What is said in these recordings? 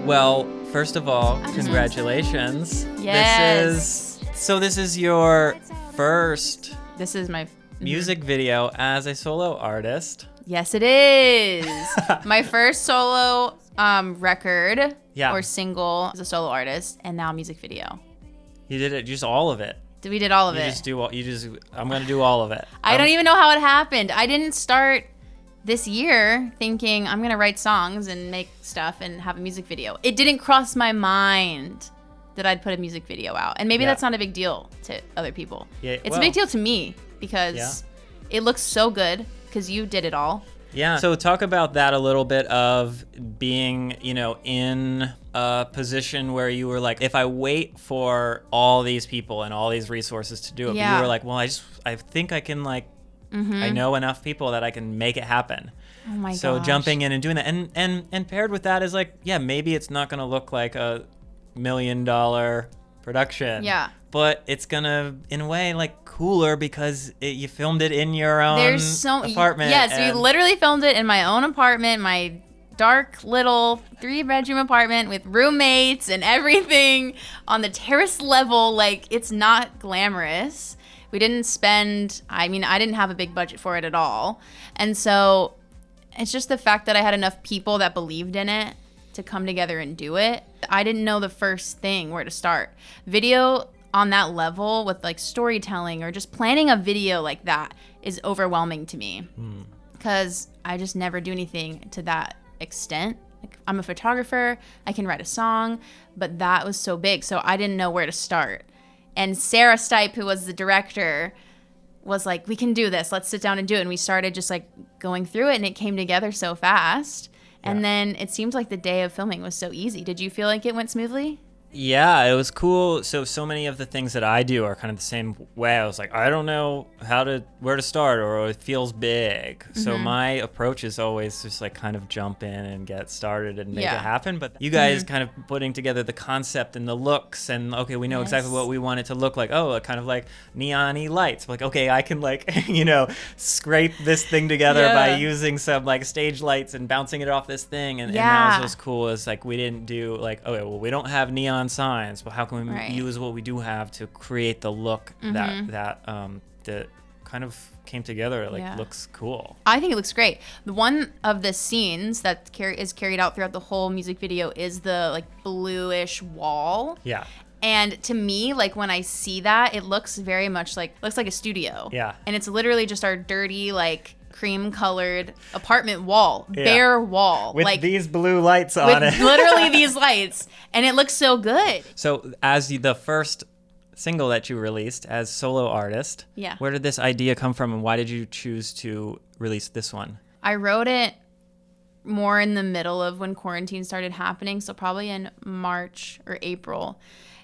Well, first of all, congratulations. Yes. This is your first This is my music video as a solo artist. Yes, it is. My first solo record or single as a solo artist, and now music video. You did it, just all of it. We did all of it. I'm gonna do all of it. I don't even know how it happened. I didn't start this year thinking I'm gonna write songs and make stuff and have a music video. It didn't cross my mind that I'd put a music video out, and maybe that's not a big deal to other people. Yeah, it's a big deal to me because it looks so good because you did it all. Yeah. So talk about that a little bit of being, in a position where you were like, if I wait for all these people and all these resources to do it, but you were like, well, I think I can I know enough people that I can make it happen. Oh my gosh. So jumping in and doing that, and paired with that is maybe it's not gonna look like $1 million production. Yeah. But it's gonna, in a way, cooler because you filmed it in your own apartment. Yes, we literally filmed it in my own apartment, my dark little 3-bedroom apartment with roommates and everything on the terrace level. It's not glamorous. We didn't spend, I didn't have a big budget for it at all. And so it's just the fact that I had enough people that believed in it to come together and do it. I didn't know the first thing where to start. Video on that level with storytelling or just planning a video like that is overwhelming to me because I just never do anything to that extent. I'm a photographer, I can write a song, but that was so big, so I didn't know where to start. And Sarah Stipe, who was the director, was like, we can do this, let's sit down and do it. And we started just going through it, and it came together so fast. And then it seemed like the day of filming was so easy. Did you feel like it went smoothly? Yeah, it was cool. So many of the things that I do are kind of the same way. I was like, I don't know where to start, or it feels big. Mm-hmm. So my approach is always just kind of jump in and get started and make it happen. But you guys kind of putting together the concept and the looks, and okay, we know exactly what we want it to look like. Oh, kind of like neon-y lights. Okay, I can scrape this thing together by using some stage lights and bouncing it off this thing. And that was what's cool is we didn't do we don't have neon signs, but how can we use what we do have to create the look that kind of came together looks cool. I think it looks great. One of the scenes that is carried out throughout the whole music video is the bluish wall. Yeah. And to me, when I see that, it looks very much looks like a studio. Yeah. And it's literally just our dirty cream-colored apartment wall, bare wall. With these blue lights on it. Literally these lights. And it looks so good. So as the first single that you released as solo artist, where did this idea come from, and why did you choose to release this one? I wrote it more in the middle of when quarantine started happening, so probably in March or April.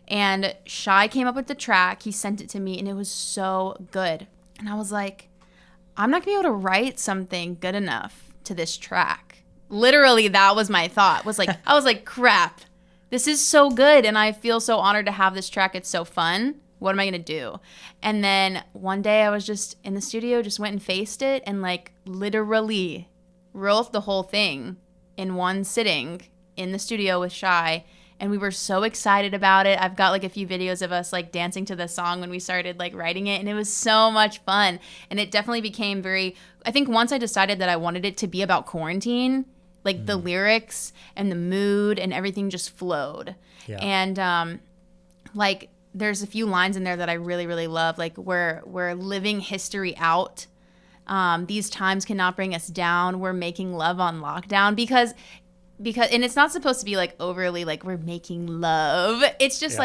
And Shai came up with the track. He sent it to me, and it was so good. And I was like, I'm not gonna be able to write something good enough to this track. Literally, that was my thought. I was like, crap, this is so good, and I feel so honored to have this track. It's so fun. What am I gonna do? And then one day I was just in the studio, just went and faced it, and literally wrote the whole thing in one sitting in the studio with Shai. And we were so excited about it. I've got a few videos of us dancing to the song when we started writing it, and it was so much fun. And it definitely became I think once I decided that I wanted it to be about quarantine, the lyrics and the mood and everything just flowed. Yeah. And there's a few lines in there that I really, really love. We're living history out. These times cannot bring us down. We're making love on lockdown because and it's not supposed to be overly we're making love. It's just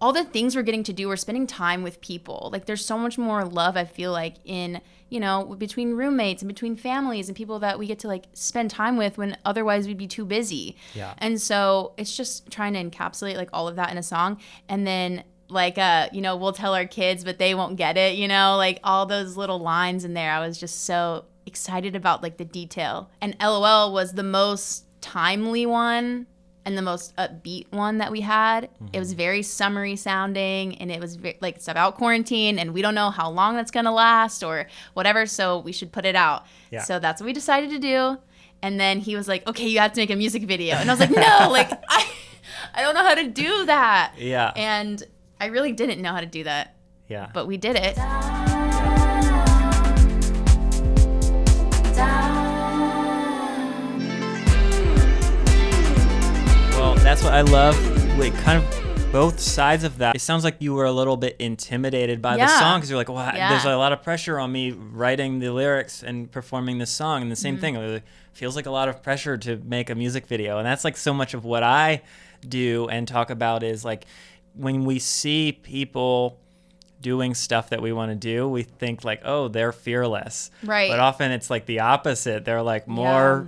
all the things we're getting to do. We're spending time with people. There's so much more love, I feel in between roommates and between families and people that we get to spend time with when otherwise we'd be too busy. Yeah. And so it's just trying to encapsulate all of that in a song, and then we'll tell our kids but they won't get it, all those little lines in there. I was just so excited about the detail. And LOL was the most timely one and the most upbeat one that we had. Mm-hmm. It was very summery sounding, and it was it's about quarantine, and we don't know how long that's gonna last or whatever, so we should put it out. Yeah. So that's what we decided to do. And then he was like, okay, you have to make a music video. And I was like, no, like, I don't know how to do that. Yeah. And I really didn't know how to do that. Yeah. But we did it. Well, that's what I love. Like, kind of both sides of that. It sounds like you were a little bit intimidated by the song because you're like, well, there's a lot of pressure on me writing the lyrics and performing this song. And the same thing, it feels like a lot of pressure to make a music video. And that's like so much of what I do and talk about is like when we see people doing stuff that we want to do, we think like, oh, they're fearless. Right. But often it's like the opposite. They're like more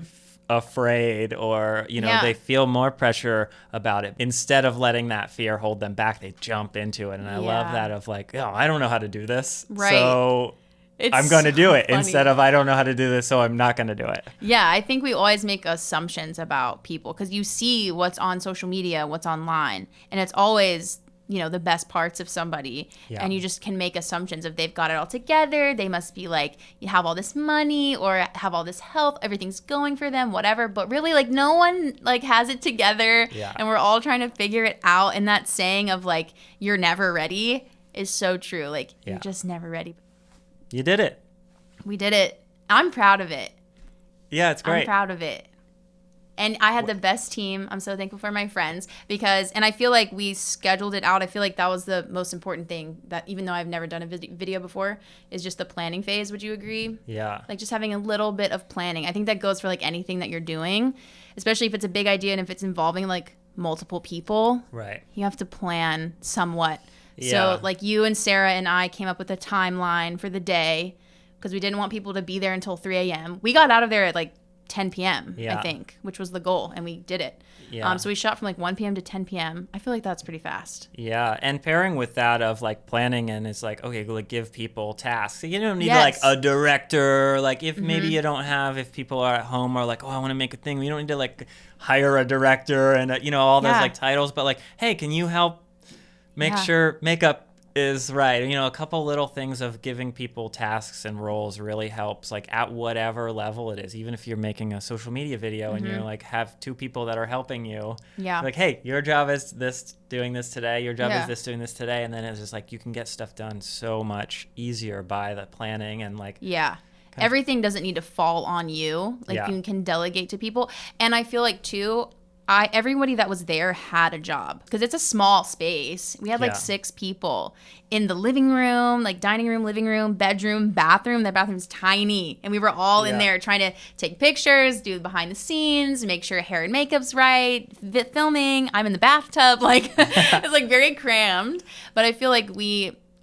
afraid, or they feel more pressure about it. Instead of letting that fear hold them back, they jump into it. And I love that of like, oh, I don't know how to do this, so I'm going to do it. Funny. Instead of I don't know how to do this, so I'm not going to do it. Yeah, I think we always make assumptions about people because you see what's on social media, what's online, and it's always the best parts of somebody, and you just can make assumptions if they've got it all together. They must be like, you have all this money or have all this health, everything's going for them, whatever. But really, like, no one like has it together, and we're all trying to figure it out. And that saying of like, you're never ready is so true. Like, you're just never ready. You did it. We did it. I'm proud of it. Yeah, it's great. I'm proud of it. And I had the best team. I'm so thankful for my friends and I feel like we scheduled it out. I feel like that was the most important thing, that even though I've never done a video before, is just the planning phase. Would you agree? Yeah. Like just having a little bit of planning. I think that goes for like anything that you're doing, especially if it's a big idea and if it's involving like multiple people. Right. You have to plan somewhat. Yeah. So like you and Sarah and I came up with a timeline for the day because we didn't want people to be there until 3 a.m. We got out of there at like 10 p.m. I think, which was the goal, and we did it. Yeah. So we shot from like 1 p.m. to 10 p.m. I feel like that's pretty fast. Yeah, and pairing with that of like planning, and it's like, okay, like give people tasks. You don't need like a director. Like if maybe you don't have, if people are at home or like, oh, I want to make a thing. You don't need to like hire a director and all those like titles. But like, hey, can you help make sure makeup is right? A couple little things of giving people tasks and roles really helps, like at whatever level it is. Even if you're making a social media video and you're like have two people that are helping you, like, hey, your job is this, doing this today, your job is this, doing this today, and then it's just like you can get stuff done so much easier by the planning and like everything doesn't need to fall on you. Like you can delegate to people. And I feel like too, everybody that was there had a job because it's a small space. We had like 6 people in the living room, like dining room, living room, bedroom, bathroom. That bathroom's tiny. And we were all in there trying to take pictures, do behind the scenes, make sure hair and makeup's right, filming. I'm in the bathtub. Like it's like very crammed. But I feel like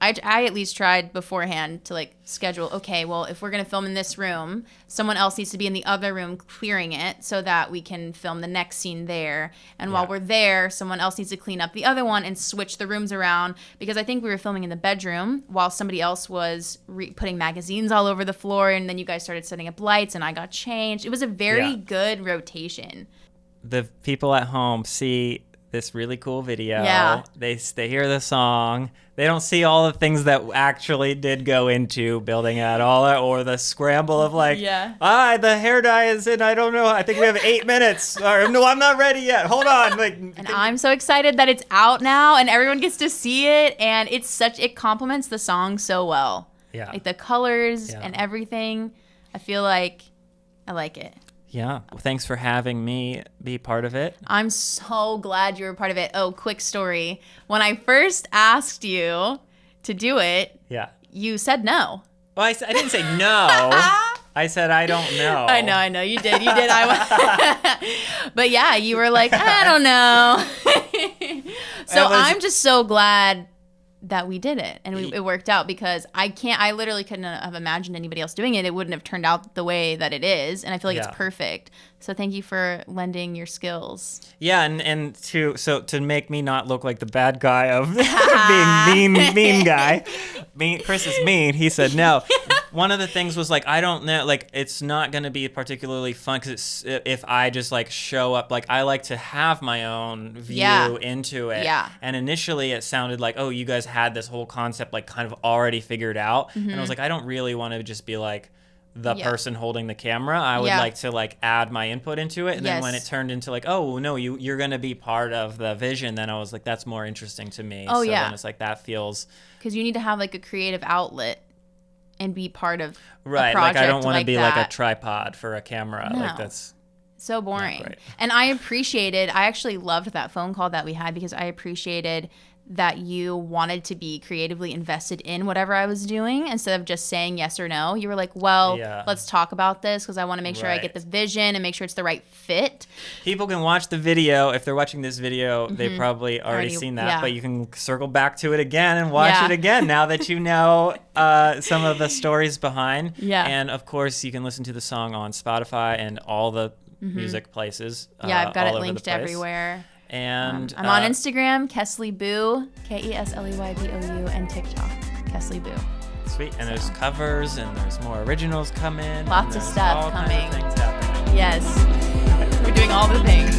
I at least tried beforehand to like schedule, okay, well, if we're going to film in this room, someone else needs to be in the other room clearing it so that we can film the next scene there. And while we're there, someone else needs to clean up the other one and switch the rooms around, because I think we were filming in the bedroom while somebody else was putting magazines all over the floor. And then you guys started setting up lights and I got changed. It was a very good rotation. The people at home see this really cool video. They hear the song. They don't see all the things that actually did go into building it all, or the scramble of like, the hair dye is in, I don't know, I think we have 8 minutes. Or no, I'm not ready yet. Hold on. Like, and I'm so excited that it's out now and everyone gets to see it, and it complements the song so well. Yeah. Like the colors and everything. I feel like I like it. Yeah. Well, thanks for having me be part of it. I'm so glad you were part of it. Oh, quick story. When I first asked you to do it, you said no. Well, I didn't say no. I said, I don't know. I know. You did. But yeah, you were like, I don't know. So I'm just so glad that we did it and it worked out, because I literally couldn't have imagined anybody else doing it. It wouldn't have turned out the way that it is, and I feel like it's perfect. So thank you for lending your skills. Yeah, and to make me not look like the bad guy of being mean guy. Chris is mean. He said no. One of the things was like, I don't know, like it's not going to be particularly fun because if I just like show up, like I like to have my own view into it. Yeah. And initially it sounded like, oh, you guys had this whole concept like kind of already figured out. Mm-hmm. And I was like, I don't really want to just be like, the person holding the camera. I would like to like add my input into it. And then when it turned into like, oh no, you're going to be part of the vision, then I was like, that's more interesting to me. Oh, so then it's like, that feels, because you need to have like a creative outlet and be part of a like project I don't want to be that. like a tripod for a camera. No. Like that's so boring. And I actually loved that phone call that we had, because I appreciated that you wanted to be creatively invested in whatever I was doing instead of just saying yes or no. You were like, well, let's talk about this, because I want to make sure I get the vision and make sure it's the right fit. People can watch the video. If they're watching this video, they've probably already seen that, but you can circle back to it again and watch it again now that you know some of the stories behind. Yeah. And of course, you can listen to the song on Spotify and all the music places. I've got it linked everywhere. And I'm on Instagram, Kesley Boo, KESLEYBOU, and TikTok, Kesley Boo. Sweet. And there's covers, and there's more originals coming. Lots of stuff coming. Kinds of things happening. Yes. We're doing all the things.